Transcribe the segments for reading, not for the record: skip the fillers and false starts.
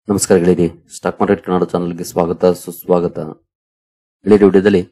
ನಮಸ್ಕಾರ ಗೆಳೆಯರಿ, stock market Kannada ಚಾನಲ್ಗೆ ಸ್ವಾಗತ ಸುಸ್ವಾಗತ. ಗೆಳೆಯರಿ, ವಿಡಿಯೋದಲ್ಲಿ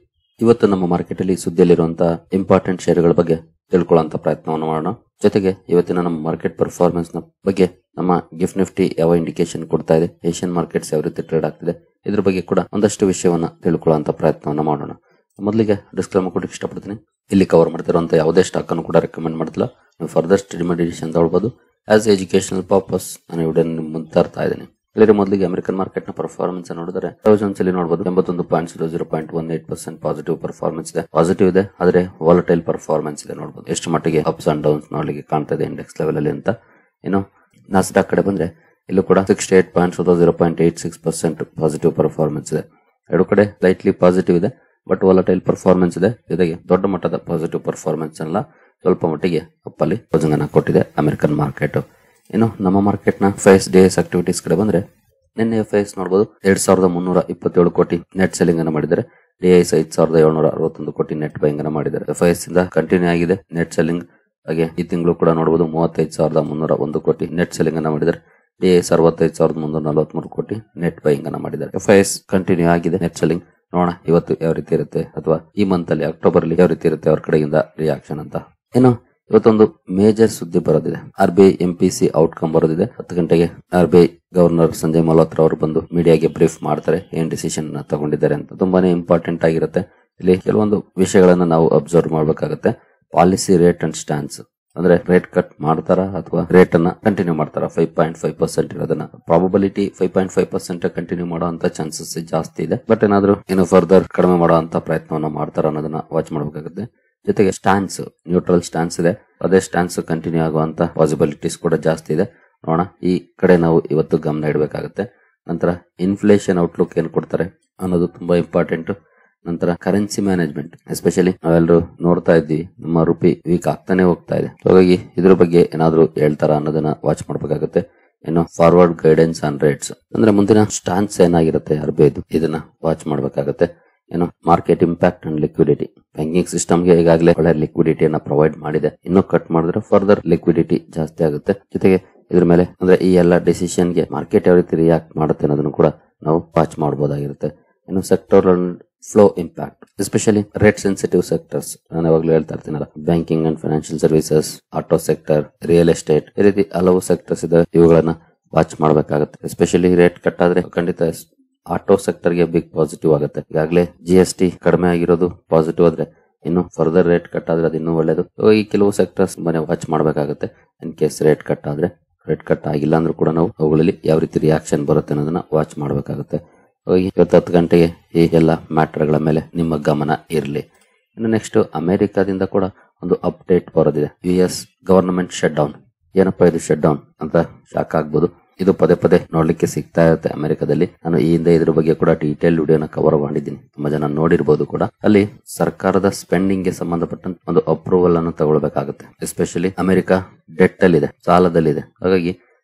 ಇವತ್ತು ನಮ್ಮ ಮಾರ್ಕೆಟ್ ಅಲ್ಲಿ ಸುದ್ದಿಯಲ್ಲಿರುವಂತಹ ಇಂಪಾರ್ಟೆಂಟ್ ಷೇರುಗಳ ಬಗ್ಗೆ ತಿಳ್ಕೊಳ್ಳುವಂತ ಪ್ರಯತ್ನವನ್ನು ಮಾಡೋಣ. ಜೊತೆಗೆ ಇವತ್ತಿನ ನಮ್ಮ ಮಾರ್ಕೆಟ್ ಪರ್ಫಾರ್ಮೆನ್ಸ್ ನ ಬಗ್ಗೆ ನಮ್ಮ ಗಿಫ್ಟ್ ನಿಫ್ಟಿ ಯಾವ ಇಂಡಿಕೇಶನ್ ಕೊಡ್ತಾ ಇದೆ, ಏಷ್ಯನ್ ಮಾರ್ಕೆಟ್ಸ್ ಯಾವ ರೀತಿ ಟ್ರೇಡ್ ಆಗ್ತಿದೆ, ಇದ್ರ ಬಗ್ಗೆ ಕೂಡ ಒಂದಷ್ಟು ವಿಷಯವನ್ನ ತಿಳ್ಕೊಳ್ಳುವಂತ ಪ್ರಯತ್ನವನ್ನ ಮಾಡೋಣ. ಮೊದಲಿಗೆ ಡಿಸ್ಕ್ಲೇಮರ್ ಕೊಡಕ್ಕೆ ಇಷ್ಟಪಡ್ತೀನಿ. ಇಲ್ಲಿ ಕವರ್ ಮಾಡ್ತಿರುವಂತಹ ಯಾವುದೇ ಸ್ಟಾಕ್ ಅನ್ನು ಕೂಡ ರೆಕಮೆಂಡ್ ಮಾಡ್ತಿಲ್ಲ. ನೀವು ಫರ್ದರ್ ಸ್ಟಡಿ ಮಾಡಿ ಡಿಸಿಷನ್ ತಗೊಳ್ಬಹುದು. ಆಸ್ ಎಜುಕೇಶನಲ್ ಪರ್ಪಸ್ ನಾನು ವಿಡಿಯೋ ಮುಂದೆ ತರ್ತಾ ಇದ್ದೀನಿ. ಇಲ್ಲಿ ಮೊದಲಿಗೆ ಅಮೆರಿಕನ್ ಮಾರ್ಕೆಟ್ ನ ಪರ್ಫಾರ್ಮೆನ್ಸ್ ನೋಡಿದ್ರೆ ಡೌಜನ್ಸ್ ಅಲ್ಲಿ ನೋಡಬಹುದು 81.00.18% ಪಾಸಿಟಿವ್ ಪರ್ಫಾರ್ಮೆನ್ಸ್ ಇದೆ. ಪಾಸಿಟಿವ್ ಇದೆ, ಆದ್ರೆ ವಾಲಟೈಲ್ ಪರ್ಫಾರ್ಮೆನ್ಸ್ ಇದೆ. ನೋಡಬಹುದು ಎಷ್ಟು ಮಟ್ಟಿಗೆ ಅಪ್ಸ್ ಅಂಡ್ ಡೌನ್ಸ್ ನೋಡ್ಲಿಕ್ಕೆ ಕಾಣ್ತಾ ಇದೆ ಇಂಡೆಕ್ಸ್ ಲೆವೆಲ್ ಅಲ್ಲಿ ಅಂತ. ಇನ್ನು ನಾಸ್ಡಾಕ್ ಕಡೆ ಬಂದ್ರೆ ಇಲ್ಲೂ ಕೂಡ 68.00.86% ಪಾಸಿಟಿವ್ ಪರ್ಫಾರ್ಮೆನ್ಸ್ ಇದೆ. ಎರಡು ಕಡೆ ಸ್ಲೈಟ್ಲಿ ಪಾಸಿಟಿವ್ ಇದೆ, ಬಟ್ ವಾಲಟೈಲ್ ಪರ್ಫಾರ್ಮೆನ್ಸ್ ಇದೆ. ಜೊತೆಗೆ ದೊಡ್ಡ ಮಟ್ಟದ ಪಾಸಿಟಿವ್ ಪರ್ಫಾರ್ಮೆನ್ಸ್ ಅಲ್ಲ, ಸ್ವಲ್ಪ ಮಟ್ಟಿಗೆ ಅಪ್ಪಲ್ಲಿ ಕ್ಲೋಸಿಂಗ್ ಕೊಟ್ಟಿದೆ ಅಮೆರಿಕನ್ ಮಾರ್ಕೆಟ್. ಇನ್ನು ನಮ್ಮ ಮಾರ್ಕೆಟ್ ನ ಫೈಸ್ ಡೇಸ್ ಆಕ್ಟಿವಿಟೀಸ್ ಕಡೆ ಬಂದ್ರೆ ನಿನ್ನೆ ಫೈಸ್ ನೋಡಬಹುದು 2327 ಕೋಟಿ ನೆಟ್ ಸೆಲ್ಲಿಂಗ್ ಅನ್ನು ಮಾಡಿದ್ದಾರೆ. ಡಿಐಸ್ 5761 ಕೋಟಿ ನೆಟ್ ಬೈಂಗ್ ಅನ್ನು ಮಾಡಿದ್ದಾರೆ. ಫೈಸ್ ಇಂದ ಕಂಟಿನ್ಯೂ ಆಗಿದೆ ನೆಟ್ ಸೆಲ್ಲಿಂಗ್. ಹಾಗೆ ಈ ತಿಂಗಳು ಕೂಡ ನೋಡಬಹುದು 35,301 ಕೋಟಿ ನೆಟ್ ಸೆಲ್ಲಿಂಗ್ ಅನ್ನು ಮಾಡಿದ್ದಾರೆ. ಡಿಐಸ್ 65,343 ಕೋಟಿ ನೆಟ್ ಬೈಂಗ್ ಅನ್ನು ಮಾಡಿದ್ದಾರೆ. ಫೈಸ್ ಕಂಟಿನ್ಯೂ ಆಗಿದೆ ನೆಟ್ ಸೆಲ್ಲಿಂಗ್. ನೋಡೋಣ ಇವತ್ತು ಯಾವ ರೀತಿ ಇರುತ್ತೆ, ಅಥವಾ ಈ ಮಂತ್ ಅಲ್ಲಿ ಅಕ್ಟೋಬರ್ ಅಲ್ಲಿ ಯಾವ ರೀತಿ ಇರುತ್ತೆ ಅವ್ರ ಕಡೆಯಿಂದ ರಿಯಾಕ್ಷನ್ ಅಂತ. ಏನು ಇವತ್ತೊಂದು ಮೇಜರ್ ಸುದ್ದಿ ಬರೋದಿದೆ. RBI MPC ಔಟ್ಕಮ್ ಬರೋದಿದೆ. 10 ಗಂಟೆಗೆ RBI ಗವರ್ನರ್ ಸಂಜಯ್ ಮಲ್ಹೋತ್ರಾ ಅವರು ಬಂದು ಮೀಡಿಯಾಗೆ ಬ್ರೀಫ್ ಮಾಡ್ತಾರೆ, ಏನ್ ಡಿಸಿಷನ್ ತಗೊಂಡಿದ್ದಾರೆ ಅಂತ. ತುಂಬಾನೇ ಇಂಪಾರ್ಟೆಂಟ್ ಆಗಿರುತ್ತೆ. ಇಲ್ಲಿ ಕೆಲವೊಂದು ವಿಷಯಗಳನ್ನ ನಾವು ಅಬ್ಸರ್ವ್ ಮಾಡ್ಬೇಕಾಗುತ್ತೆ. ಪಾಲಿಸಿ ರೇಟ್ ಅಂಡ್ ಸ್ಟ್ಯಾನ್ಸ್, ಅಂದ್ರೆ ರೇಟ್ ಕಟ್ ಮಾಡ್ತಾರಾ ಅಥವಾ ರೇಟ್ ಅನ್ನ ಕಂಟಿನ್ಯೂ ಮಾಡ್ತಾರಾ. 5.5% ಇರೋದನ್ನ ಪ್ರಾಬಬಿಲಿಟಿ 5.5% ಕಂಟಿನ್ಯೂ ಮಾಡುವಂತ ಚಾನ್ಸಸ್ ಜಾಸ್ತಿ ಇದೆ. ಬಟ್ ಏನಾದ್ರೂ ಇನ್ನು ಫರ್ದರ್ ಕಡಿಮೆ ಮಾಡುವಂತ ಪ್ರಯತ್ನವನ್ನ ಮಾಡ್ತಾರ ಅನ್ನೋದನ್ನ ವಾಚ್ ಮಾಡಬೇಕಾಗುತ್ತೆ. ಜೊತೆಗೆ ಸ್ಟ್ಯಾನ್ಸ್ ನ್ಯೂಟ್ರಲ್ ಸ್ಟ್ಯಾನ್ಸ್ ಇದೆ, ಅದೇ ಸ್ಟ್ಯಾನ್ಸ್ ಕಂಟಿನ್ಯೂ ಆಗುವಂತ ಪಾಸಿಬಿಲಿಟೀಸ್ ಕೂಡ ಜಾಸ್ತಿ ಇದೆ. ನೋಡೋಣ, ಈ ಕಡೆ ನಾವು ಇವತ್ತು ಗಮನ ಇಡಬೇಕಾಗುತ್ತೆ. ನಂತರ ಇನ್ಫ್ಲೇಷನ್ ಔಟ್ಲುಕ್ ಏನ್ ಕೊಡ್ತಾರೆ ಅನ್ನೋದು ತುಂಬಾ ಇಂಪಾರ್ಟೆಂಟ್. ನಂತರ ಕರೆನ್ಸಿ ಮ್ಯಾನೇಜ್ಮೆಂಟ್, ಎಸ್ಪೆಷಲಿ ನಾವೆಲ್ಲರೂ ನೋಡ್ತಾ ಇದ್ವಿ ನಮ್ಮ ರುಪಿ ವೀಕ್ ಆಗ್ತಾನೆ ಹೋಗ್ತಾ ಇದೆ. ಹಾಗಾಗಿ ಇದ್ರ ಬಗ್ಗೆ ಏನಾದ್ರು ಹೇಳ್ತಾರ ಅನ್ನೋದನ್ನ ವಾಚ್ ಮಾಡಬೇಕಾಗುತ್ತೆ. ಇನ್ನು ಫಾರ್ವರ್ಡ್ ಗೈಡೆನ್ಸ್ ಆನ್ ರೇಟ್ಸ್, ಅಂದ್ರೆ ಮುಂದಿನ ಸ್ಟ್ಯಾನ್ಸ್ ಏನಾಗಿರುತ್ತೆ RBI ಇದನ್ನ ವಾಚ್ ಮಾಡಬೇಕಾಗುತ್ತೆ. ಏನು market impact and liquidity, banking ಸಿಸ್ಟಮ್ಗೆ ಈಗಾಗಲೇ ಒಳ್ಳೆ ಲಿಕ್ವಿಡಿಟಿಯನ್ನ ಪ್ರೊವೈಡ್ ಮಾಡಿದೆ. ಇನ್ನೂ ಕಟ್ ಮಾಡಿದ್ರೆ ಫರ್ದರ್ ಲಿಕ್ವಿಡಿಟಿ ಜಾಸ್ತಿ ಆಗುತ್ತೆ. ಜೊತೆಗೆ ಇದ್ರ ಮೇಲೆ ಅಂದ್ರೆ ಈ ಎಲ್ಲ ಡಿಸಿಷನ್ಗೆ ಮಾರ್ಕೆಟ್ ಯಾವ ರೀತಿ ರಿಯಾಕ್ಟ್ ಮಾಡುತ್ತೆ ಅನ್ನೋದನ್ನು ಕೂಡ ನಾವು ವಾಚ್ ಮಾಡಬಹುದಾಗಿರುತ್ತೆ. ಇನ್ನು sector flow impact, especially rate sensitive sectors, ನಾನು ಯಾವಾಗಲೂ ಹೇಳ್ತಾ ಇರ್ತೀನಲ್ಲ, banking and financial services, auto sector, real estate, ಈ ರೀತಿ ಹಲವು ಸೆಕ್ಟರ್ಸ್ ಇದೆ. ಇವುಗಳನ್ನ ವಾಚ್ ಮಾಡಬೇಕಾಗುತ್ತೆ. ಎಸ್ಪೆಷಲಿ ರೇಟ್ ಕಟ್ ಆದ್ರೆ ಖಂಡಿತ ಆಟೋ ಸೆಕ್ಟರ್ ಗೆ ಬಿಗ್ ಪಾಸಿಟಿವ್ ಆಗುತ್ತೆ. ಈಗಾಗಲೇ GST ಕಡಿಮೆ ಆಗಿರೋದು ಪಾಸಿಟಿವ್ ಆದ್ರೆ ಇನ್ನು ಫರ್ದರ್ ರೇಟ್ ಕಟ್ ಆದ್ರೆ ಅದು ಇನ್ನೂ ಒಳ್ಳೇದು. ಈ ಕೆಲವು ಸೆಕ್ಟರ್ಸ್ ಮನೆ ವಾಚ್ ಮಾಡಬೇಕಾಗುತ್ತೆ. ಇನ್ ಕೇಸ್ ರೇಟ್ ಕಟ್ ಆದ್ರೆ, ರೇಟ್ ಕಟ್ ಆಗಿಲ್ಲ ಅಂದ್ರೂ ಕೂಡ ನಾವು ಅವುಗಳಲ್ಲಿ ಯಾವ ರೀತಿ ರಿಯಾಕ್ಷನ್ ಬರುತ್ತೆ ಅನ್ನೋದನ್ನ ವಾಚ್ ಮಾಡಬೇಕಾಗುತ್ತೆ. ಇವತ್ತು 10 ಗಂಟೆಗೆ ಈ ಎಲ್ಲ ಮ್ಯಾಟರ್ಗಳ ಮೇಲೆ ನಿಮ್ಮ ಗಮನ ಇರಲಿ. ಇನ್ನು ನೆಕ್ಸ್ಟ್ ಅಮೆರಿಕಾದಿಂದ ಕೂಡ ಒಂದು ಅಪ್ಡೇಟ್ ಬರೋದಿದೆ. US government shut down. ಏನಪ್ಪಾ ಇದು ಶಟ್ ಡೌನ್ ಅಂತ ಶಾಕ್ ಆಗ್ಬೋದು. ಇದು ಪದೇ ಪದೇ ನೋಡ್ಲಿಕ್ಕೆ ಸಿಗ್ತಾ ಇರುತ್ತೆ ಅಮೆರಿಕದಲ್ಲಿ. ನಾನು ಈ ಹಿಂದೆ ಇದ್ರ ಬಗ್ಗೆ ಕೂಡ ಡೀಟೇಲ್ ವಿಡಿಯೋನ ಕವರ್ ಮಾಡಿದ್ದೀನಿ, ತುಂಬಾ ಜನ ನೋಡಿರ್ಬೋದು ಕೂಡ. ಅಲ್ಲಿ ಸರ್ಕಾರದ ಸ್ಪೆಂಡಿಂಗ್ ಗೆ ಸಂಬಂಧಪಟ್ಟಂತ ಒಂದು ಅಪ್ರೂವಲ್ ಅನ್ನು ತಗೊಳ್ಬೇಕಾಗುತ್ತೆ. ಎಸ್ಪೆಷಲಿ ಅಮೆರಿಕ ಡೆಟ್ ಅಲ್ಲಿ ಇದೆ, ಸಾಲದಲ್ಲಿದೆ. ಹಾಗಾಗಿ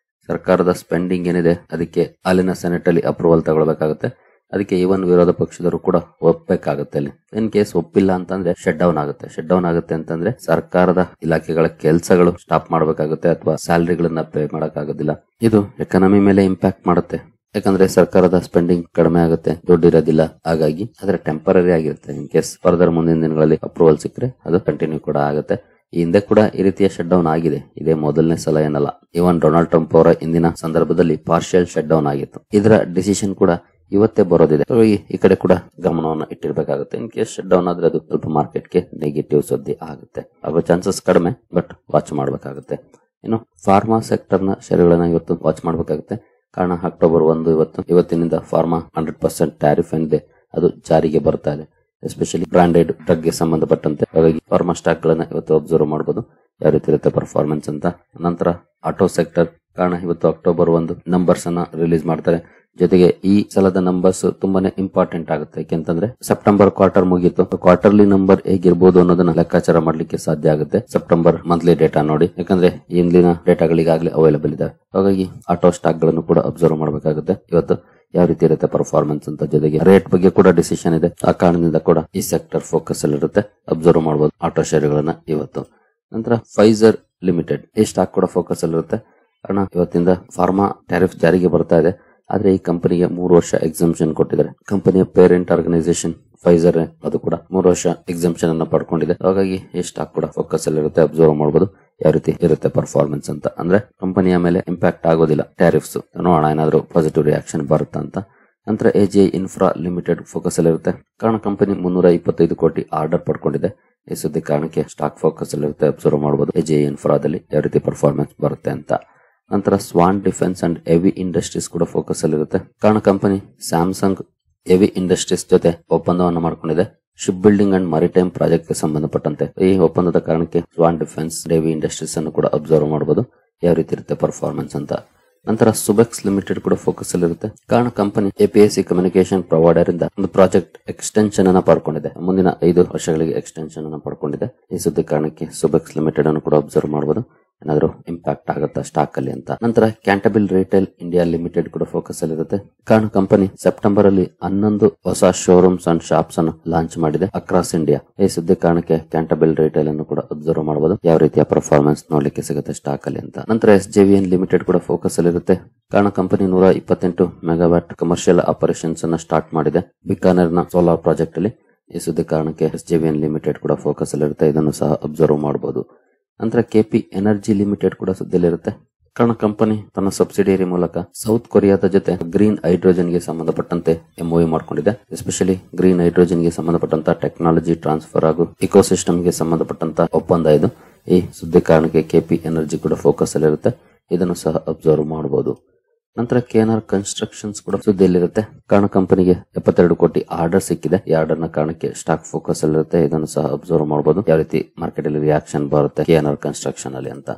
ಸರ್ಕಾರದ ಸ್ಪೆಂಡಿಂಗ್ ಏನಿದೆ ಅದಕ್ಕೆ ಅಲ್ಲಿನ ಸೆನೆಟ್ ಅಲ್ಲಿ ಅಪ್ರೂವಲ್ ತಗೊಳ್ಬೇಕಾಗುತ್ತೆ. ಅದಕ್ಕೆ ಈವನ್ ವಿರೋಧ ಪಕ್ಷದವರು ಕೂಡ ಒಪ್ಪಬೇಕಾಗುತ್ತೆ. ಅಲ್ಲಿ ಇನ್ ಕೇಸ್ ಒಪ್ಪಿಲ್ಲ ಅಂತಂದ್ರೆ ಶಟ್ ಡೌನ್ ಆಗುತ್ತೆ. ಶಟ್ ಡೌನ್ ಆಗುತ್ತೆ ಅಂತಂದ್ರೆ ಸರ್ಕಾರದ ಇಲಾಖೆಗಳ ಕೆಲಸಗಳು ಸ್ಟಾಪ್ ಮಾಡಬೇಕಾಗುತ್ತೆ, ಅಥವಾ ಸ್ಯಾಲರಿಗಳನ್ನ ಪೇ ಮಾಡಕ್ಕಾಗೋದಿಲ್ಲ. ಇದು ಎಕಾನಮಿ ಮೇಲೆ ಇಂಪ್ಯಾಕ್ಟ್ ಮಾಡುತ್ತೆ. ಯಾಕಂದ್ರೆ ಸರ್ಕಾರದ ಸ್ಪೆಂಡಿಂಗ್ ಕಡಿಮೆ ಆಗುತ್ತೆ, ದುಡ್ಡು ಇರೋದಿಲ್ಲ. ಹಾಗಾಗಿ ಅದರ ಟೆಂಪರರಿ ಆಗಿರುತ್ತೆ. ಇನ್ ಕೇಸ್ ಫರ್ದರ್ ಮುಂದಿನ ದಿನಗಳಲ್ಲಿ ಅಪ್ರೂವಲ್ ಸಿಕ್ಕರೆ ಅದು ಕಂಟಿನ್ಯೂ ಕೂಡ ಆಗುತ್ತೆ. ಈ ಹಿಂದೆ ಕೂಡ ಈ ರೀತಿಯ ಶಟ್ ಡೌನ್ ಆಗಿದೆ, ಇದೇ ಮೊದಲನೇ ಸಲ ಏನಲ್ಲ. ಇವನ್ ಡೊನಾಲ್ಡ್ ಟ್ರಂಪ್ ಅವರ ಇಂದಿನ ಸಂದರ್ಭದಲ್ಲಿ ಪಾರ್ಷಿಯಲ್ ಶಟ್ ಡೌನ್ ಆಗಿತ್ತು. ಇದರ ಡಿಸಿಷನ್ ಕೂಡ ಇವತ್ತೇ ಬರೋದಿದೆ. ಈ ಕಡೆ ಕೂಡ ಗಮನವನ್ನು ಇಟ್ಟಿರಬೇಕಾಗುತ್ತೆ. ಇನ್ ಕೇಸ್ ಶಟ್ ಡೌನ್ ಆದ್ರೆ ಅದು ಸ್ವಲ್ಪ ಮಾರ್ಕೆಟ್ಗೆ ನೆಗೆಟಿವ್ ಸುದ್ದಿ ಆಗುತ್ತೆ, ಆಗೋ ಚಾನ್ಸಸ್ ಕಡಿಮೆ, ಬಟ್ ವಾಚ್ ಮಾಡಬೇಕಾಗುತ್ತೆ. ಇನ್ನು ಫಾರ್ಮಾ ಸೆಕ್ಟರ್ ನ ಷೇರುಗಳನ್ನ ಇವತ್ತು ವಾಚ್ ಮಾಡಬೇಕಾಗುತ್ತೆ. ಕಾರಣ ಅಕ್ಟೋಬರ್ 1 ಇವತ್ತಿನಿಂದ ಫಾರ್ಮಾ 100% ಟ್ಯಾರಿಫ್ ಏನಿದೆ ಅದು ಜಾರಿಗೆ ಬರ್ತಾ ಇದೆ, ಎಸ್ಪೆಷಲಿ ಬ್ರಾಂಡೆಡ್ ಡ್ರಗ್ ಗೆ ಸಂಬಂಧಪಟ್ಟಂತೆ. ಹಾಗಾಗಿ ಫಾರ್ಮಾ ಸ್ಟಾಕ್ ಗಳನ್ನ ಇವತ್ತು ಅಬ್ಸರ್ವ್ ಮಾಡಬಹುದು ಯಾವ ರೀತಿ ಇರುತ್ತೆ ಪರ್ಫಾರ್ಮೆನ್ಸ್ ಅಂತ. ನಂತರ ಆಟೋ ಸೆಕ್ಟರ್, ಕಾರಣ ಇವತ್ತು ಅಕ್ಟೋಬರ್ 1 ನಂಬರ್ಸ್ ಅನ್ನ ರಿಲೀಸ್ ಮಾಡ್ತಾರೆ. ಜೊತೆಗೆ ಈ ಸಲದ ನಂಬರ್ಸ್ ತುಂಬಾನೇ ಇಂಪಾರ್ಟೆಂಟ್ ಆಗುತ್ತೆ. ಯಾಕೆಂತಂದ್ರೆ ಸೆಪ್ಟೆಂಬರ್ ಕ್ವಾರ್ಟರ್ ಮುಗೀತು, ಕ್ವಾರ್ಟರ್ಲಿ ನಂಬರ್ ಹೇಗಿರ್ಬೋದು ಅನ್ನೋದನ್ನ ಲೆಕ್ಕಾಚಾರ ಮಾಡ್ಲಿಕ್ಕೆ ಸಾಧ್ಯ ಆಗುತ್ತೆ ಸೆಪ್ಟೆಂಬರ್ ಮಂತ್ಲಿ ಡೇಟಾ ನೋಡಿ. ಯಾಕಂದ್ರೆ ಇಂದಿನ ಡೇಟಾಗಳಿಗಾಗಲೇ ಅವೈಲೇಬಲ್ ಇದೆ. ಹಾಗಾಗಿ ಆಟೋ ಸ್ಟಾಕ್ ಗಳನ್ನು ಕೂಡ ಅಬ್ಸರ್ವ್ ಮಾಡಬೇಕಾಗುತ್ತೆ ಇವತ್ತು ಯಾವ ರೀತಿ ಇರುತ್ತೆ ಪರ್ಫಾರ್ಮೆನ್ಸ್ ಅಂತ. ಜೊತೆಗೆ ರೇಟ್ ಬಗ್ಗೆ ಕೂಡ ಡಿಸಿಷನ್ ಇದೆ, ಆ ಕಾರಣದಿಂದ ಕೂಡ ಈ ಸೆಕ್ಟರ್ ಫೋಕಸ್ ಅಲ್ಲಿ ಇರುತ್ತೆ. ಅಬ್ಸರ್ವ್ ಮಾಡಬಹುದು ಆಟೋ ಷೇರುಗಳನ್ನ ಇವತ್ತು. ನಂತರ ಫೈಸರ್ ಲಿಮಿಟೆಡ್ ಈ ಸ್ಟಾಕ್ ಕೂಡ ಫೋಕಸ್ ಅಲ್ಲಿ ಇರುತ್ತೆ. ಕಾರಣ ಇವತ್ತಿಂದ ಫಾರ್ಮಾ ಟ್ಯಾರಿಫ್ ಜಾರಿಗೆ ಬರ್ತಾ ಇದೆ. ಆದ್ರೆ ಈ ಕಂಪನಿಗೆ 3 ವರ್ಷ ಎಕ್ಸಂಪ್ಷನ್ ಕೊಟ್ಟಿದ್ದಾರೆ. ಕಂಪನಿಯ ಪೇರೆಂಟ್ ಆರ್ಗನೈಸೇಷನ್ ಫೈಸರ್ ಅದು ಕೂಡ 3 ವರ್ಷ ಎಕ್ಸಂಪ್ಷನ್ ಅನ್ನ ಪಡ್ಕೊಂಡಿದೆ. ಹಾಗಾಗಿ ಈ ಸ್ಟಾಕ್ ಕೂಡ ಫೋಕಸ್ ಅಲ್ಲಿ ಇರುತ್ತೆ. ಅಬ್ಸರ್ವ್ ಮಾಡಬಹುದು ಯಾವ ರೀತಿ ಇರುತ್ತೆ ಪರ್ಫಾರ್ಮೆನ್ಸ್ ಅಂತ. ಅಂದ್ರೆ ಕಂಪನಿಯ ಮೇಲೆ ಇಂಪ್ಯಾಕ್ಟ್ ಆಗೋದಿಲ್ಲ ಟ್ಯಾರಿಫ್ಸ್, ನೋಡೋಣ ಏನಾದ್ರು ಪಾಸಿಟಿವ್ ರಿಯಾಕ್ಷನ್ ಬರುತ್ತಾ ಅಂತ. ನಂತರ AGI ಇನ್ಫ್ರಾ ಲಿಮಿಟೆಡ್ ಫೋಕಸ್ ಅಲ್ಲಿ ಇರುತ್ತೆ. ಕಾರಣ ಕಂಪನಿ 325 ಕೋಟಿ ಆರ್ಡರ್ ಪಡ್ಕೊಂಡಿದೆ. ಈ ಸುದ್ದಿ ಕಾರಣಕ್ಕೆ ಸ್ಟಾಕ್ ಫೋಕಸ್ ಅಲ್ಲಿ ಇರುತ್ತೆ. ಅಬ್ಸರ್ವ್ ಮಾಡಬಹುದು AGI ಇನ್ಫ್ರಾದಲ್ಲಿ ಯಾವ ರೀತಿ ಪರ್ಫಾರ್ಮೆನ್ಸ್ ಬರುತ್ತೆ ಅಂತ. ನಂತರ ಸ್ವಾನ್ ಡಿಫೆನ್ಸ್ ಅಂಡ್ ಹೆವಿ ಇಂಡಸ್ಟ್ರೀಸ್ ಕೂಡ ಫೋಕಸ್ ಅಲ್ಲಿ ಇರುತ್ತೆ. ಕಾರಣ ಕಂಪನಿ ಸ್ಯಾಮ್ಸಂಗ್ ಹೆವಿ ಇಂಡಸ್ಟ್ರೀಸ್ ಜೊತೆ ಒಪ್ಪಂದವನ್ನು ಮಾಡಿಕೊಂಡಿದೆ ship building and maritime project ಗೆ ಸಂಬಂಧಪಟ್ಟಂತೆ. ಈ ಒಪ್ಪಂದದ ಕಾರಣಕ್ಕೆ ಸ್ವಾನ್ ಡಿಫೆನ್ಸ್ ಹೆವಿ ಇಂಡಸ್ಟ್ರೀಸ್ ಅನ್ನು ಕೂಡ ಅಬ್ಸರ್ವ್ ಮಾಡಬಹುದು ಯಾವ ರೀತಿ ಇರುತ್ತೆ ಪರ್ಫಾರ್ಮೆನ್ಸ್ ಅಂತ. ನಂತರ ಸುಬೆಕ್ಸ್ ಲಿಮಿಟೆಡ್ ಕೂಡ ಫೋಕಸ್ ಅಲ್ಲಿ ಇರುತ್ತೆ. ಕಾರಣ ಕಂಪನಿ APIC ಕಮ್ಯುನಿಕೇಶನ್ ಪ್ರೊವೈಡರ್ ಇಂದ ಒಂದು ಪ್ರಾಜೆಕ್ಟ್ ಎಕ್ಸ್ಟೆನ್ಷನ್ ಅನ್ನ ಪಡ್ಕೊಂಡಿದೆ. ಮುಂದಿನ 5 ವರ್ಷಗಳಿಗೆ ಎಕ್ಸ್ಟೆನ್ಷನ್ ಅನ್ನ ಪಡ್ಕೊಂಡಿದೆ. ಈ ಸುದ್ದಿ ಕಾರಣಕ್ಕೆ ಸುಬೆಕ್ಸ್ ಲಿಮಿಟೆಡ್ ಅನ್ನು ಕೂಡ ಅಬ್ಸರ್ವ್ ಮಾಡಬಹುದು ಏನಾದ್ರು ಇಂಪ್ಯಾಕ್ಟ್ ಆಗುತ್ತಾ ಸ್ಟಾಕ್ ಅಲ್ಲಿ ಅಂತ. ನಂತರ ಕ್ಯಾಂಟಬಿಲ್ ರಿಟೇಲ್ ಇಂಡಿಯಾ ಲಿಮಿಟೆಡ್ ಕೂಡ ಫೋಕಸ್ ಅಲ್ಲಿ ಇರುತ್ತೆ. ಕಾರಣ ಕಂಪನಿ ಸೆಪ್ಟೆಂಬರ್ ಅಲ್ಲಿ 11 ಹೊಸ ಶೋರೂಮ್ಸ್ ಅಂಡ್ ಶಾಪ್ಸ್ ಅನ್ನು ಲಾಂಚ್ ಮಾಡಿದೆ ಅಕ್ರಾಸ್ ಇಂಡಿಯಾ. ಈ ಸುದ್ದಿ ಕಾರಣಕ್ಕೆ ಕ್ಯಾಂಟಬಿಲ್ ರಿಟೇಲ್ ಅನ್ನು ಕೂಡ ಅಬ್ಸರ್ವ್ ಮಾಡಬಹುದು ಯಾವ ರೀತಿಯ ಪರ್ಫಾರ್ಮೆನ್ಸ್ ನೋಡ್ಲಿಕ್ಕೆ ಸಿಗುತ್ತೆ ಸ್ಟಾಕ್ ಅಲ್ಲಿ ಅಂತ. ನಂತರ SJVN ಲಿಮಿಟೆಡ್ ಕೂಡ ಫೋಕಸ್ ಅಲ್ಲಿ ಇರುತ್ತೆ. ಕಾರಣ ಕಂಪನಿ 128 ಮೆಗಾವ್ಯಾಟ್ ಕಮರ್ಷಿಯಲ್ ಆಪರೇಷನ್ಸ್ ಅನ್ನ ಸ್ಟಾರ್ಟ್ ಮಾಡಿದೆ ಬಿಕಾನೇರ್ ನ ಸೋಲಾರ್ ಪ್ರಾಜೆಕ್ಟ್ ಅಲ್ಲಿ. ಈ ಸುದ್ದಿ ಕಾರಣಕ್ಕೆ SJVN ಲಿಮಿಟೆಡ್ ಕೂಡ ಫೋಕಸ್ ಅಲ್ಲಿ ಇರುತ್ತೆ. ಇದನ್ನು ಸಹ ಅಬ್ಸರ್ವ್ ಮಾಡಬಹುದು. ನಂತರ KP ಎನರ್ಜಿ ಲಿಮಿಟೆಡ್ ಕೂಡ ಸುದ್ದಿಯಲ್ಲಿರುತ್ತೆ. ಕಾರಣ ಕಂಪನಿ ತನ್ನ ಸಬ್ಸಿಡಿಯರಿ ಮೂಲಕ ಸೌತ್ ಕೊರಿಯಾದ ಜೊತೆ ಗ್ರೀನ್ ಹೈಡ್ರೋಜನ್ ಗೆ ಸಂಬಂಧಪಟ್ಟಂತೆ MOU ಮಾಡಿಕೊಂಡಿದೆ. ಎಸ್ಪೆಷಲಿ ಗ್ರೀನ್ ಹೈಡ್ರೋಜನ್ ಗೆ ಸಂಬಂಧಪಟ್ಟಂತ ಟೆಕ್ನಾಲಜಿ ಟ್ರಾನ್ಸ್ಫರ್ ಹಾಗೂ ಇಕೋಸಿಸ್ಟಮ್ ಗೆ ಸಂಬಂಧಪಟ್ಟಂತ ಒಪ್ಪಂದ ಇದು. ಈ ಸುದ್ದಿ ಕಾರಣಕ್ಕೆ KP ಎನರ್ಜಿ ಕೂಡ ಫೋಕಸ್ ಅಲ್ಲಿರುತ್ತೆ. ಇದನ್ನು ಸಹ ಅಬ್ಸರ್ವ್ ಮಾಡಬಹುದು. ನಂತರ KNR ಕನ್ಸ್ಟ್ರಕ್ಷನ್ಸ್ ಕೂಡ ಸುದ್ದಿಯಲ್ಲಿರುತ್ತೆ. ಕಾರಣ ಕಂಪನಿಗೆ 72 ಕೋಟಿ ಆರ್ಡರ್ ಸಿಕ್ಕಿದೆ. ಈ ಆರ್ಡರ್ ನ ಕಾರಣಕ್ಕೆ ಸ್ಟಾಕ್ ಫೋಕಸ್ ಅಲ್ಲಿರುತ್ತೆ. ಇದನ್ನು ಸಹ ಅಬ್ಸರ್ವ್ ಮಾಡಬಹುದು ಯಾವ ರೀತಿ ಮಾರ್ಕೆಟ್ ಅಲ್ಲಿ ರಿಯಾಕ್ಷನ್ ಬರುತ್ತೆ KNR ಕನ್ಸ್ಟ್ರಕ್ಷನ್ ಅಲ್ಲಿ ಅಂತ.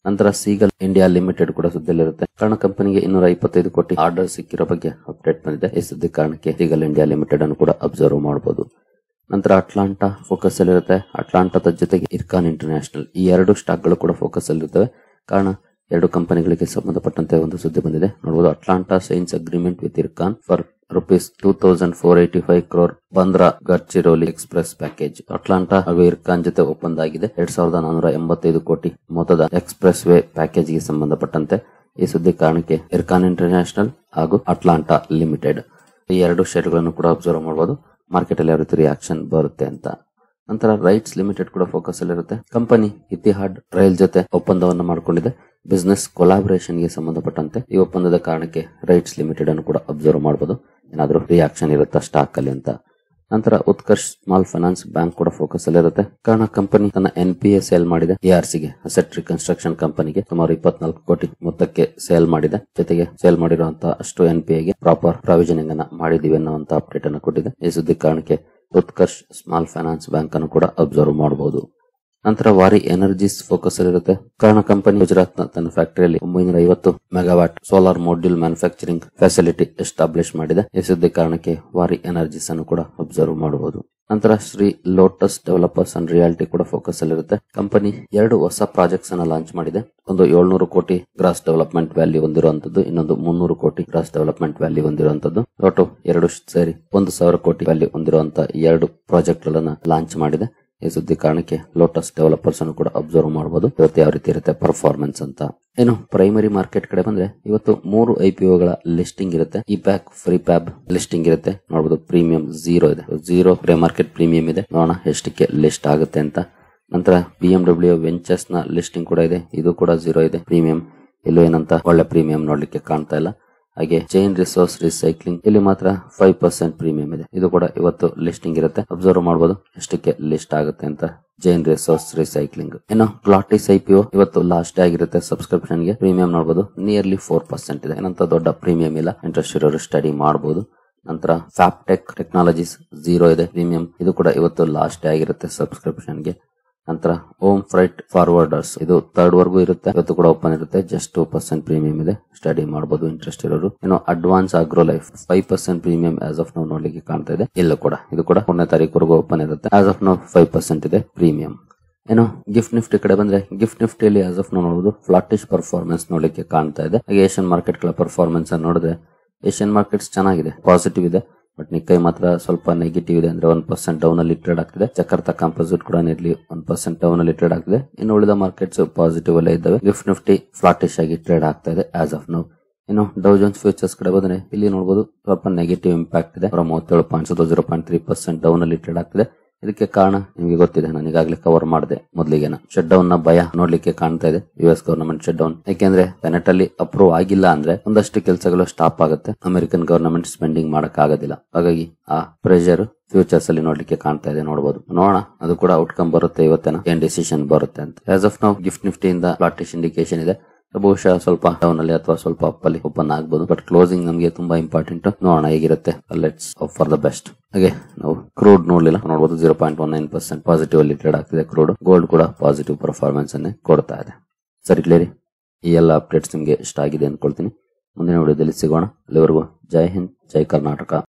ನಂತರ ಸೀಗಲ್ ಇಂಡಿಯಾ ಲಿಮಿಟೆಡ್ ಕೂಡ ಸುದ್ದಿಯಲ್ಲಿರುತ್ತೆ. ಕಾರಣ ಕಂಪನಿಗೆ 225 ಕೋಟಿ ಆರ್ಡರ್ ಸಿಕ್ಕಿರೋ ಬಗ್ಗೆ ಅಪ್ಡೇಟ್ ಬಂದಿದೆ. ಈ ಸುದ್ದಿ ಕಾರಣಕ್ಕೆ ಸೀಗಲ್ ಇಂಡಿಯಾ ಲಿಮಿಟೆಡ್ ಅನ್ನು ಕೂಡ ಅಬ್ಸರ್ವ್ ಮಾಡಬಹುದು. ನಂತರ ಅಟ್ಲಾಂಟಾ ಫೋಕಸ್ ಅಲ್ಲಿರುತ್ತೆ. ಅಟ್ಲಾಂಟಾದ ಜೊತೆಗೆ ಇರ್ಕಾನ್ ಇಂಟರ್ನ್ಯಾಷನಲ್ ಈ 2 ಸ್ಟಾಕ್ ಗಳು ಕೂಡ ಫೋಕಸ್ ಅಲ್ಲಿರುತ್ತವೆ. ಕಾರಣ 2 ಕಂಪನಿಗಳಿಗೆ ಸಂಬಂಧಪಟ್ಟಂತೆ ಒಂದು ಸುದ್ದಿ ಬಂದಿದೆ ನೋಡಬಹುದು. Atlanta science agreement with IRCON for ₹2485 crore Bandra Gadchiroli express package. Atlanta ಹಾಗೂ ಇರ್ಕಾನ್ ಜೊತೆ ಒಪ್ಪಂದ ಆಗಿದೆ 2485 ಕೋಟಿ ಮೊತ್ತದ ಎಕ್ಸ್ಪ್ರೆಸ್ ವೇ ಪ್ಯಾಕೇಜ್ ಗೆ ಸಂಬಂಧಪಟ್ಟಂತೆ. ಈ ಸುದ್ದಿ ಕಾರಣಕ್ಕೆ ಇರ್ಕಾನ್ ಇಂಟರ್ನ್ಯಾಷನಲ್ ಹಾಗೂ ಅಟ್ಲಾಂಟಾ ಲಿಮಿಟೆಡ್ ಈ 2 ಶೇರ್ ಗಳನ್ನು ಕೂಡ ಅಬ್ಸರ್ವ್ ಮಾಡಬಹುದು ಮಾರ್ಕೆಟ್ ಅಲ್ಲಿ ಯಾವ ರೀತಿ ರಿಯಾಕ್ಷನ್ ಬರುತ್ತೆ ಅಂತ. ನಂತರ ರೈಟ್ಸ್ ಲಿಮಿಟೆಡ್ ಕೂಡ ಫೋಕಸ್ ಅಲ್ಲಿರುತ್ತೆ. ಕಂಪನಿ ಇತಿಹಾಡ್ ರೈಲ್ ಜೊತೆ ಒಪ್ಪಂದವನ್ನು ಮಾಡಿಕೊಂಡಿದೆ ಬಿಸಿನೆಸ್ ಕೊಲಾಬರೇಷನ್ ಗೆ ಸಂಬಂಧಪಟ್ಟಂತೆ. ಈ ಒಪ್ಪಂದದ ಕಾರಣಕ್ಕೆ ರೈಟ್ಸ್ ಲಿಮಿಟೆಡ್ ಅನ್ನು ಕೂಡ ಅಬ್ಸರ್ವ್ ಮಾಡಬಹುದು ಏನಾದ್ರೂ ರಿಯಾಕ್ಷನ್ ಇರುತ್ತಾ ಸ್ಟಾಕ್ ಅಲ್ಲಿ ಅಂತ. ನಂತರ ಉತ್ಕರ್ಷ್ ಸ್ಮಾಲ್ ಫೈನಾನ್ಸ್ ಬ್ಯಾಂಕ್ ಕೂಡ ಫೋಕಸ್ ಅಲ್ಲಿರುತ್ತೆ. ಕಾರಣ ಕಂಪನಿ ತನ್ನ NPA ಸೇಲ್ ಮಾಡಿದೆ ARC ಗೆ ಅಸೆಟ್ ರಿಕನ್ಸ್ಟ್ರಕ್ಷನ್ ಕಂಪನಿಗೆ ಸುಮಾರು 24 ಕೋಟಿ ಮೊತ್ತಕ್ಕೆ ಸೇಲ್ ಮಾಡಿದೆ. ಜೊತೆಗೆ ಸೇಲ್ ಮಾಡಿರುವಂತಹ ಅಷ್ಟು NPA ಗೆ ಪ್ರಾಪರ್ ಪ್ರಾವಿಷನಿಂಗ್ ಅನ್ನ ಮಾಡಿದೀವಿ ಅನ್ನುವಂತ ಅಪ್ಡೇಟ್ ಅನ್ನು ಕೊಟ್ಟಿದೆ. ಈ ಸುದ್ದಿ ಕಾರಣಕ್ಕೆ ಉತ್ಕರ್ಷ್ ಸ್ಮಾಲ್ ಫೈನಾನ್ಸ್ ಬ್ಯಾಂಕ್ ಅನ್ನು ಕೂಡ ಅಬ್ಸರ್ವ್ ಮಾಡಬಹುದು. ನಂತರ ವಾರಿ ಎನರ್ಜೀಸ್ ಫೋಕಸ್ ಅಲ್ಲಿರುತ್ತೆ. ಕಾರಣ ಕಂಪನಿ ಗುಜರಾತ್ ನ ತನ್ನ ಫ್ಯಾಕ್ಟರಿಯಲ್ಲಿ 950 megawatt solar module manufacturing facility establish ಮಾಡಿದೆ. ಈ ಸುದ್ದಿ ಕಾರಣಕ್ಕೆ ವಾರಿ ಎನರ್ಜೀಸ್ ಅನ್ನು ಕೂಡ ಅಬ್ಸರ್ವ್ ಮಾಡಬಹುದು. ನಂತರ Shri lotus developers and reality ಕೂಡ ಫೋಕಸ್ ಅಲ್ಲಿರುತ್ತೆ. ಕಂಪನಿ 2 ಹೊಸ ಪ್ರಾಜೆಕ್ಟ್ಸ್ ಅನ್ನ ಲಾಂಚ್ ಮಾಡಿದೆ. ಒಂದು 700 ಕೋಟಿ ಗ್ರಾಸ್ ಡೆವಲಪ್ಮೆಂಟ್ ವ್ಯಾಲ್ಯೂ ಹೊಂದಿರುವಂತದ್ದು, ಇನ್ನೊಂದು 300 ಕೋಟಿ ಗ್ರಾಸ್ ಡೆವಲಪ್ಮೆಂಟ್ ವ್ಯಾಲ್ಯೂ ಹೊಂದಿರುವಂತದ್ದು. ಒಟ್ಟು 2 ಸೇರಿ 1000 ಕೋಟಿ ವ್ಯಾಲ್ಯೂ ಹೊಂದಿರುವಂತಹ 2 ಪ್ರಾಜೆಕ್ಟ್ ಗಳನ್ನ ಲಾಂಚ್ ಮಾಡಿದೆ. ಈ ಸುದ್ದಿ ಕಾರಣಕ್ಕೆ ಲೋಟಸ್ ಡೆವಲಪರ್ಸ್ ಅನ್ನು ಕೂಡ ಅಬ್ಸರ್ವ್ ಮಾಡಬಹುದು ಇವತ್ತು ಯಾವ ರೀತಿ ಇರುತ್ತೆ ಪರ್ಫಾರ್ಮೆನ್ಸ್ ಅಂತ. ಏನು ಪ್ರೈಮರಿ ಮಾರ್ಕೆಟ್ ಕಡೆ ಬಂದ್ರೆ ಇವತ್ತು 3 IPO ಗಳ ಲಿಸ್ಟಿಂಗ್ ಇರುತ್ತೆ. ಇಪ್ಯಾಕ್ ಫ್ರೀ ಪ್ಯಾಬ್ ಲಿಸ್ಟಿಂಗ್ ಇರುತ್ತೆ ನೋಡಬಹುದು. ಪ್ರೀಮಿಯಂ 0 ಇದೆ, 0 ಪ್ರೇ ಮಾರ್ಕೆಟ್ ಪ್ರೀಮಿಯಂ ಇದೆ. ನೋಡೋಣ ಎಷ್ಟಕ್ಕೆ ಲಿಸ್ಟ್ ಆಗುತ್ತೆ ಅಂತ. ನಂತರ BMW ವೆಂಚರ್ಸ್ ನ ಲಿಸ್ಟಿಂಗ್ ಕೂಡ ಇದೆ, ಇದು ಕೂಡ 0 ಇದೆ ಪ್ರೀಮಿಯಂ. ಇಲ್ಲೂ ಏನಂತ ಒಳ್ಳೆ ಪ್ರೀಮಿಯಂ ನೋಡ್ಲಿಕ್ಕೆ ಕಾಣ್ತಾ ಇಲ್ಲ. ಹಾಗೆ ಜೈನ್ ರಿಸೋರ್ಸ್ ರಿಸೈಕ್ಲಿಂಗ್ ಇಲ್ಲಿ ಮಾತ್ರ 5% ಪ್ರೀಮಿಯಂ ಇದೆ, ಇದು ಕೂಡ ಇವತ್ತು ಲಿಸ್ಟಿಂಗ್ ಇರುತ್ತೆ. ಅಬ್ಸರ್ವ್ ಮಾಡಬಹುದು ಎಷ್ಟಕ್ಕೆ ಲಿಸ್ಟ್ ಆಗುತ್ತೆ ಅಂತ ಜೈನ್ ರಿಸೋರ್ಸ್ ರಿಸೈಕ್ಲಿಂಗ್. ಇನ್ನು ಕ್ಲಾಟಿಸ್ IPO ಇವತ್ತು ಲಾಸ್ಟ್ ಆಗಿರುತ್ತೆ ಸಬ್ಸ್ಕ್ರಿಪ್ಷನ್ ಗೆ. ಪ್ರೀಮಿಯಂ ನೋಡಬಹುದು ನಿಯರ್ಲಿ 4% ಇದೆ, ಏನಂತ ದೊಡ್ಡ ಪ್ರೀಮಿಯಂ ಇಲ್ಲ. ಇಂಟ್ರೆಸ್ಟ್ ಇರೋರು ಸ್ಟಡಿ ಮಾಡಬಹುದು. ನಂತರ ಫ್ಯಾಪ್ಟೆಕ್ ಟೆಕ್ನಾಲಜೀಸ್ 0 ಇದೆ ಪ್ರೀಮಿಯಂ, ಇದು ಕೂಡ ಇವತ್ತು ಲಾಸ್ಟ್ ಆಗಿರುತ್ತೆ ಸಬ್ಸ್ಕ್ರಿಪ್ಷನ್ ಗೆ. ನಂತರ ಹೋಮ್ ಫ್ರೈಟ್ ಫಾರ್ವರ್ಡರ್ಸ್ ಇದು 3rd ವರೆಗೂ ಇರುತ್ತೆ, ಇವತ್ತು ಕೂಡ ಓಪನ್ ಇರುತ್ತೆ, ಜಸ್ಟ್ 2% ಪ್ರೀಮಿಯಂ ಇದೆ, ಸ್ಟಡಿ ಮಾಡಬಹುದು ಇಂಟ್ರೆಸ್ಟ್ ಇರೋರು. ಇನ್ನು advance agro life 5% premium as of ನಾವು ನೋಡ್ಲಿಕ್ಕೆ ಕಾಣ್ತಾ ಇದೆ. ಇದು ಕೂಡ 3ನೇ ತಾರೀಕು ಓಪನ್ ಇರುತ್ತೆ. ಆಸ್ ಆಫ್ ನಾವು 5% ಇದೆ ಪ್ರೀಮಿಯಂ. ಏನು ಗಿಫ್ಟ್ ನಿಫ್ಟಿ ಕಡೆ ಬಂದ್ರೆ ಗಿಫ್ಟ್ ನಿಫ್ಟಿಯಲ್ಲಿ ಆಸ್ ಆಫ್ ನಾವು ನೋಡಬಹುದು ಫ್ಲಾಟಿಶ್ ಪರ್ಫಾರ್ಮೆನ್ಸ್ ನೋಡ್ಲಿಕ್ಕೆ ಕಾಣ್ತಾ ಇದೆ. ಹಾಗೆ ಏಷ್ಯನ್ ಮಾರ್ಕೆಟ್ ಗಳ ಪರ್ಫಾರ್ಮೆನ್ಸ್ ಅನ್ನು ನೋಡಿದ್ರೆ ಏಷ್ಯನ್ ಮಾರ್ಕೆಟ್ಸ್ ಚೆನ್ನಾಗಿದೆ, ಪಾಸಿಟಿವ್ ಇದೆ. ಬಟ್ ನಿಕ್ಕೈ ಮಾತ್ರ ಸ್ವಲ್ಪ ನೆಗೆಟಿವ್ ಇದೆ, ಅಂದ್ರೆ 1% ಡೌನ್ ಅಲ್ಲಿ ಟ್ರೇಡ್ ಆಗ್ತಿದೆ. ಜಕಾರ್ತಾ ಕಾಂಪೋಸಿಟ್ ಕೂಡ ನಿಯರ್ಲಿ 1% ಡೌನ್ ಅಲ್ಲಿ ಟ್ರೇಡ್ ಆಗ್ತಿದೆ. ಇನ್ನು ಉಳಿದ ಮಾರ್ಕೆಟ್ಸ್ ಪಾಸಿಟಿವ್ ಅಲ್ಲೇ ಇದ್ದಾವೆ. ಗಿಫ್ಟ್ ನಿಫ್ಟಿ ಫ್ಲಾಟಿಶ್ ಆಗಿ ಟ್ರೇಡ್ ಆಗ್ತಾ ಇದೆ ಆಸ್ ಆಫ್ ನೌ. ಇನ್ನು ಡೌ ಜೋನ್ಸ್ ಫ್ಯೂಚರ್ಸ್ ಕಡೆ ಬಂದ್ರೆ ಇಲ್ಲಿ ನೋಡಬಹುದು ಸ್ವಲ್ಪ ನೆಗೆಟಿವ್ ಇಂಪ್ಯಾಕ್ಟ್ ಇದೆ. 37 ಪಾಯಿಂಟ್ಸ್ 0.3% ಡೌನ್ ಅಲ್ಲಿ ಟ್ರೇಡ್ ಆಗ್ತಿದೆ. ಇದಕ್ಕೆ ಕಾರಣ ನಿಮಗೆ ಗೊತ್ತಿದೆ, ನಾನು ಈಗಾಗಲೇ ಕವರ್ ಮಾಡಿದೆ ಮೊದಲಿಗೆನ. ಶಟ್ ಡೌನ್ ನ ಭಯ ನೋಡ್ಲಿಕ್ಕೆ ಕಾಣ್ತಾ ಇದೆ, US ಗವರ್ನಮೆಂಟ್ ಶಟ್ ಡೌನ್. ಯಾಕೆಂದ್ರೆ ಸೆನೆಟ್ ಅಲ್ಲಿ ಅಪ್ರೂವ್ ಆಗಿಲ್ಲ ಅಂದ್ರೆ ಒಂದಷ್ಟು ಕೆಲಸಗಳು ಸ್ಟಾಪ್ ಆಗುತ್ತೆ, ಅಮೆರಿಕನ್ ಗವರ್ನಮೆಂಟ್ ಸ್ಪೆಂಡಿಂಗ್ ಮಾಡಕ್ ಆಗೋದಿಲ್ಲ. ಹಾಗಾಗಿ ಆ ಪ್ರೆಷರ್ ಫ್ಯೂಚರ್ಸ್ ಅಲ್ಲಿ ನೋಡ್ಲಿಕ್ಕೆ ಕಾಣ್ತಾ ಇದೆ. ನೋಡಬಹುದು, ನೋಡೋಣ ಅದು ಕೂಡ ಔಟ್ಕಮ್ ಬರುತ್ತೆ ಇವತ್ತೇನ, ಏನ್ ಡಿಸಿಷನ್ ಬರುತ್ತೆ ಅಂತ. ಆಸ್ ಆಫ್ ನಾವು ಗಿಫ್ಟ್ ನಿಫ್ಟಿ ಇಂದ ಫ್ಲಾಟಿಶ್ ಇಂಡಿಕೇಶನ್ ಇದೆ. ಬಹುಶಃ ಸ್ವಲ್ಪ ಡೌನ್ ಅಲ್ಲಿ ಅಥವಾ ಸ್ವಲ್ಪ ಅಪ್ ಅಲ್ಲಿ ಓಪನ್ ಆಗಬಹುದು. ಬಟ್ ಕ್ಲೋಸಿಂಗ್ ನಮಗೆ ತುಂಬಾ ಇಂಪಾರ್ಟೆಂಟ್. ನೋಡೋಣ ಹೇಗಿರುತ್ತೆ. Let's hope for the best. ಹಾಗೆ ನಾವು ಕ್ರೂಡ್ ನೋಡ್ಲಿಲ್ಲ, ನೋಡಬಹುದು 0.19% ಪಾಸಿಟಿವ್ ಅಲ್ಲಿ ಟ್ರೇಡ್ ಆಗ್ತಿದೆ ಕ್ರೂಡ್. ಗೋಲ್ಡ್ ಕೂಡ ಪಾಸಿಟಿವ್ ಪರ್ಫಾರ್ಮೆನ್ಸ್ ಅನ್ನೇ ಕೊಡ್ತಾ ಇದೆ. ಸರಿ ಕ್ಲಿಯರಿ, ಈ ಎಲ್ಲ ಅಪ್ಡೇಟ್ಸ್ ನಿಮಗೆ ಇಷ್ಟ ಆಗಿದೆ ಅನ್ಕೊಳ್ತೀನಿ. ಮುಂದಿನ ವಿಡಿಯೋದಲ್ಲಿ ಸಿಗೋಣ. ಅಲ್ಲಿವರೆಗೂ ಜೈ ಹಿಂದ್, ಜೈ ಕರ್ನಾಟಕ.